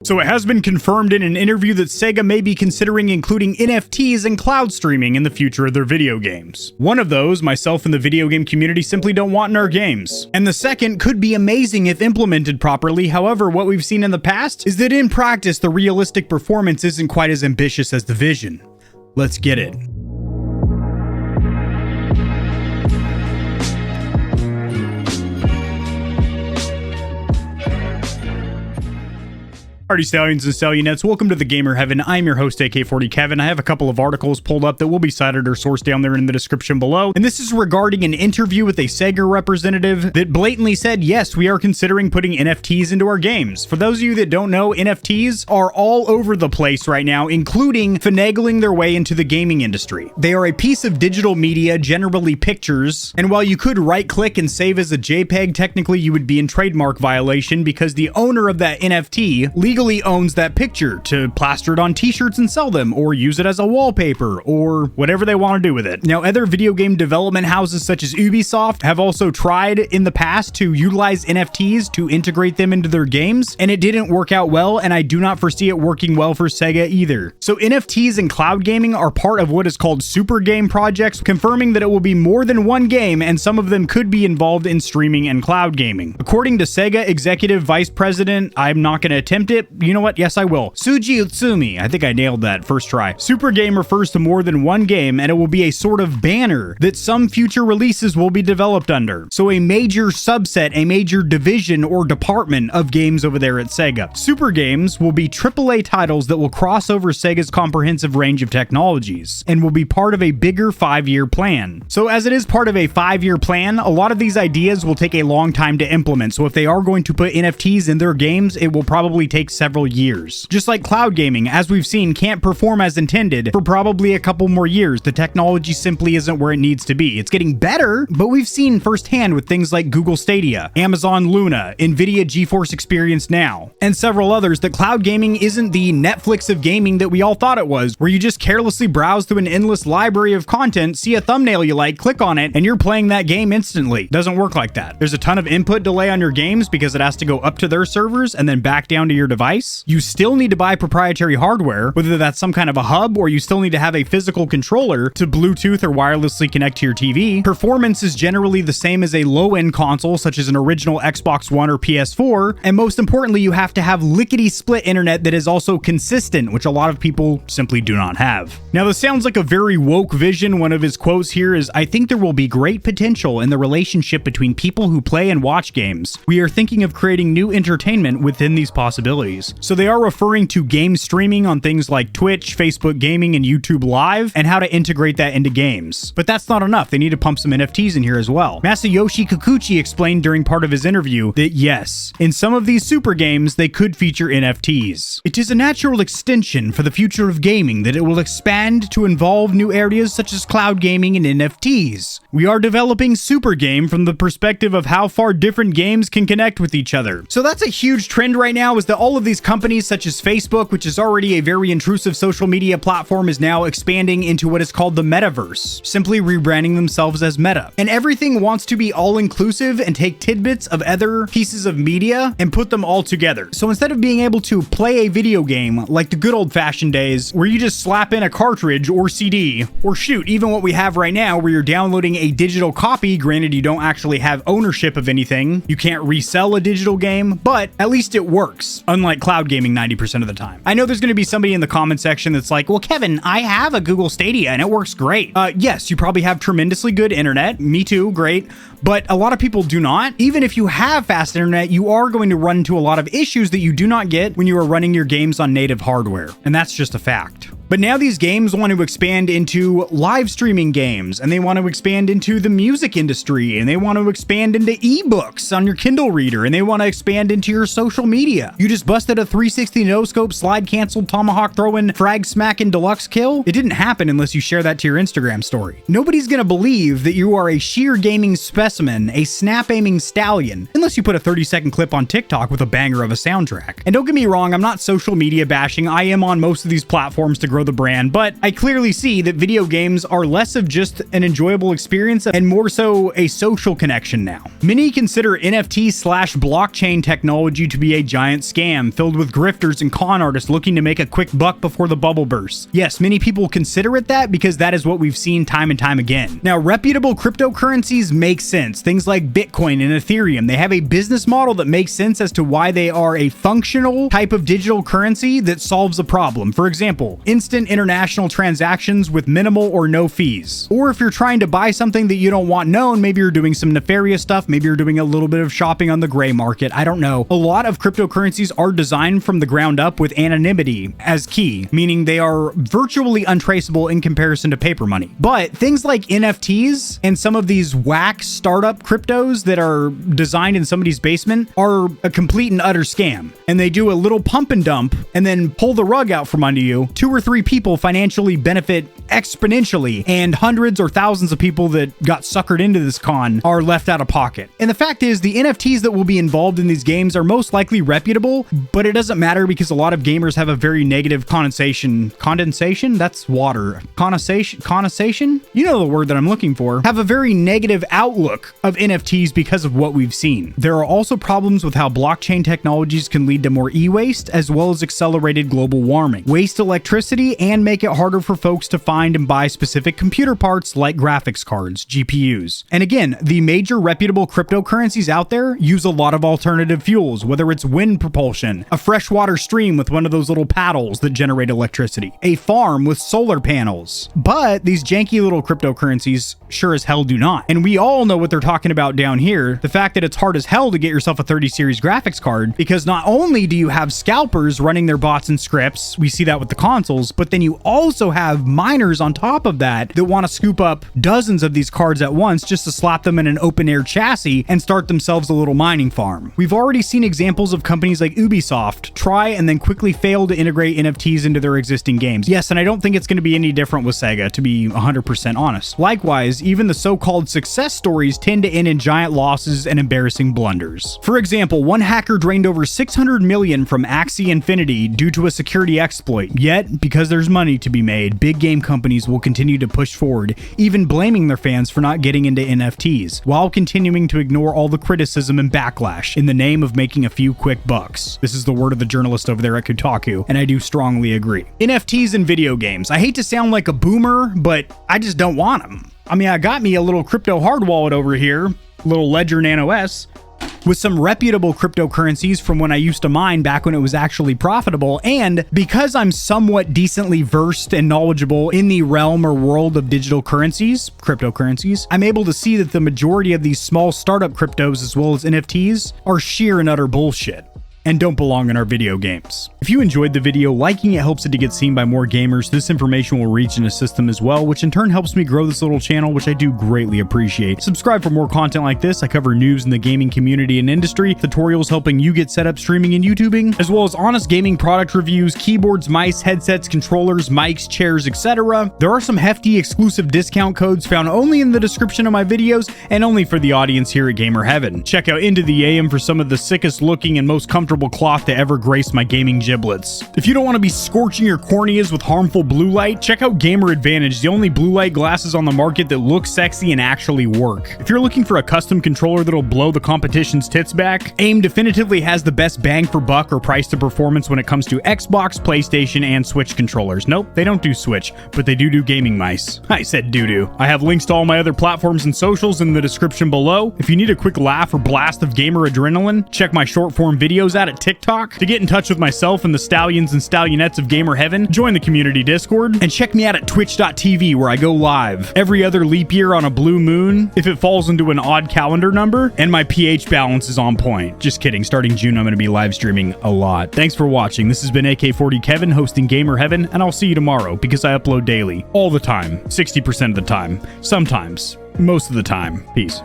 So it has been confirmed in an interview that Sega may be considering including NFTs and cloud streaming in the future of their video games. One of those, myself and the video game community simply don't want in our games. And the second could be amazing if implemented properly. However, what we've seen in the past is that in practice, the realistic performance isn't quite as ambitious as the vision. Let's get it. Alrighty, Stallions and Stallionettes, welcome to the Gamer Heaven. I'm your host, AK40 Kevin. I have a couple of articles pulled up that will be cited or sourced down there in the description below. And this is regarding an interview with a Sega representative that blatantly said, yes, we are considering putting NFTs into our games. For those of you that don't know, NFTs are all over the place right now, including finagling their way into the gaming industry. They are a piece of digital media, generally pictures, and while you could right-click and save as a JPEG, technically you would be in trademark violation because the owner of that NFT legally owns that picture to plaster it on t-shirts and sell them, or use it as a wallpaper, or whatever they want to do with it. Now, other video game development houses such as Ubisoft have also tried in the past to utilize NFTs to integrate them into their games, and it didn't work out well, and I do not foresee it working well for Sega either. So NFTs and cloud gaming are part of what is called super game projects, confirming that it will be more than one game, and some of them could be involved in streaming and cloud gaming. According to Sega Executive Vice President, I'm not going to attempt it. You know what? Yes, I will. Suji Utsumi. I think I nailed that first try. Super game refers to more than one game, and it will be a sort of banner that some future releases will be developed under. So a major subset, a major division or department of games over there at Sega. Super games will be AAA titles that will cross over Sega's comprehensive range of technologies and will be part of a bigger 5-year plan. So as it is part of a 5-year plan, a lot of these ideas will take a long time to implement. So if they are going to put NFTs in their games, it will probably take several years. Just like cloud gaming, as we've seen, can't perform as intended for probably a couple more years. The technology simply isn't where it needs to be. It's getting better, but we've seen firsthand with things like Google Stadia, Amazon Luna, Nvidia GeForce Experience Now, and several others that cloud gaming isn't the Netflix of gaming that we all thought it was, where you just carelessly browse through an endless library of content, see a thumbnail you like, click on it, and you're playing that game instantly. Doesn't work like that. There's a ton of input delay on your games because it has to go up to their servers and then back down to your device. You still need to buy proprietary hardware, whether that's some kind of a hub or you still need to have a physical controller to Bluetooth or wirelessly connect to your TV. Performance is generally the same as a low-end console such as an original Xbox One or PS4, and most importantly, you have to have lickety-split internet that is also consistent, which a lot of people simply do not have. Now, this sounds like a very woke vision. One of his quotes here is, "I think there will be great potential in the relationship between people who play and watch games. We are thinking of creating new entertainment within these possibilities." So they are referring to game streaming on things like Twitch, Facebook Gaming, and YouTube Live, and how to integrate that into games. But that's not enough. They need to pump some NFTs in here as well. Masayoshi Kikuchi explained during part of his interview that yes, in some of these super games, they could feature NFTs. It is a natural extension for the future of gaming that it will expand to involve new areas such as cloud gaming and NFTs. We are developing super game from the perspective of how far different games can connect with each other. So that's a huge trend right now, is that all of these companies such as Facebook, which is already a very intrusive social media platform, is now expanding into what is called the metaverse, simply rebranding themselves as Meta. And everything wants to be all-inclusive and take tidbits of other pieces of media and put them all together. So instead of being able to play a video game like the good old-fashioned days where you just slap in a cartridge or CD, or shoot, even what we have right now where you're downloading a digital copy, granted you don't actually have ownership of anything, you can't resell a digital game, but at least it works, unlike cloud gaming 90% of the time. I know there's going to be somebody in the comment section that's like, well, Kevin, I have a Google Stadia and it works great. Yes, you probably have tremendously good internet. Me too, great. But a lot of people do not. Even if you have fast internet, you are going to run into a lot of issues that you do not get when you are running your games on native hardware. And that's just a fact. But now these games want to expand into live streaming games, and they want to expand into the music industry, and they want to expand into ebooks on your Kindle reader, and they want to expand into your social media. You just busted a 360 no-scope, slide canceled, tomahawk throwing, frag smacking deluxe kill? It didn't happen unless you share that to your Instagram story. Nobody's gonna believe that you are a sheer gaming specimen, a snap-aiming stallion, unless you put a 30-second clip on TikTok with a banger of a soundtrack. And don't get me wrong, I'm not social media bashing. I am on most of these platforms to grow grow the brand, but I clearly see that video games are less of just an enjoyable experience and more so a social connection now. Many consider NFT/blockchain technology to be a giant scam filled with grifters and con artists looking to make a quick buck before the bubble bursts. Yes, many people consider it that because that is what we've seen time and time again. Now, reputable cryptocurrencies make sense. Things like Bitcoin and Ethereum, they have a business model that makes sense as to why they are a functional type of digital currency that solves a problem. For example, instant international transactions with minimal or no fees. Or if you're trying to buy something that you don't want known, maybe you're doing some nefarious stuff, maybe you're doing a little bit of shopping on the gray market, I don't know. A lot of cryptocurrencies are designed from the ground up with anonymity as key, meaning they are virtually untraceable in comparison to paper money. But things like NFTs and some of these whack startup cryptos that are designed in somebody's basement are a complete and utter scam. And they do a little pump and dump and then pull the rug out from under you. 2 or 3 people financially benefit exponentially, and hundreds or thousands of people that got suckered into this con are left out of pocket. And the fact is, the NFTs that will be involved in these games are most likely reputable, but it doesn't matter because a lot of gamers have a very negative condensation? That's water. Condensation? You know the word that I'm looking for. Have a very negative outlook of NFTs because of what we've seen. There are also problems with how blockchain technologies can lead to more e-waste as well as accelerated global warming, waste electricity, and make it harder for folks to find and buy specific computer parts like graphics cards, GPUs. And again, the major reputable cryptocurrencies out there use a lot of alternative fuels, whether it's wind propulsion, a freshwater stream with one of those little paddles that generate electricity, a farm with solar panels. But these janky little cryptocurrencies sure as hell do not. And we all know what they're talking about down here, the fact that it's hard as hell to get yourself a 30 series graphics card, because not only do you have scalpers running their bots and scripts, we see that with the consoles, but then you also have miners on top of that want to scoop up dozens of these cards at once just to slap them in an open air chassis and start themselves a little mining farm. We've already seen examples of companies like Ubisoft try and then quickly fail to integrate NFTs into their existing games. Yes, and I don't think it's going to be any different with Sega, to be 100% honest. Likewise, even the so-called success stories tend to end in giant losses and embarrassing blunders. For example, one hacker drained over 600 million from Axie Infinity due to a security exploit. Yet, because there's money to be made, big game companies will continue to push forward, even blaming their fans for not getting into NFTs, while continuing to ignore all the criticism and backlash in the name of making a few quick bucks. This is the word of the journalist over there at Kotaku, and I do strongly agree. NFTs in video games. I hate to sound like a boomer, but I just don't want them. I mean, I got me a little crypto hard wallet over here, little Ledger Nano S, with some reputable cryptocurrencies from when I used to mine back when it was actually profitable. And because I'm somewhat decently versed and knowledgeable in the realm or world of digital currencies, cryptocurrencies, I'm able to see that the majority of these small startup cryptos as well as NFTs are sheer and utter bullshit and don't belong in our video games. If you enjoyed the video, liking it helps it to get seen by more gamers. This information will reach and assist them as well, which in turn helps me grow this little channel, which I do greatly appreciate. Subscribe for more content like this. I cover news in the gaming community and industry, tutorials helping you get set up streaming and YouTubing, as well as honest gaming product reviews, keyboards, mice, headsets, controllers, mics, chairs, etc. There are some hefty exclusive discount codes found only in the description of my videos and only for the audience here at Gamer Heaven. Check out Into the AM for some of the sickest looking and most comfortable cloth to ever grace my gaming giblets. If you don't want to be scorching your corneas with harmful blue light, check out Gamer Advantage, the only blue light glasses on the market that look sexy and actually work. If you're looking for a custom controller that'll blow the competition's tits back, AIM definitively has the best bang for buck or price to performance when it comes to Xbox, PlayStation, and Switch controllers. Nope, they don't do Switch, but they do gaming mice. I said doo-doo. I have links to all my other platforms and socials in the description below. If you need a quick laugh or blast of gamer adrenaline, check my short form videos out at TikTok. To get in touch with myself and the Stallions and Stallionettes of Gamer Heaven, join the community Discord, and check me out at twitch.tv where I go live every other leap year on a blue moon if it falls into an odd calendar number, and my pH balance is on point. Just kidding, starting June I'm going to be live streaming a lot. Thanks for watching. This has been AK40 Kevin hosting Gamer Heaven, and I'll see you tomorrow because I upload daily, all the time, 60% of the time, sometimes, most of the time. Peace.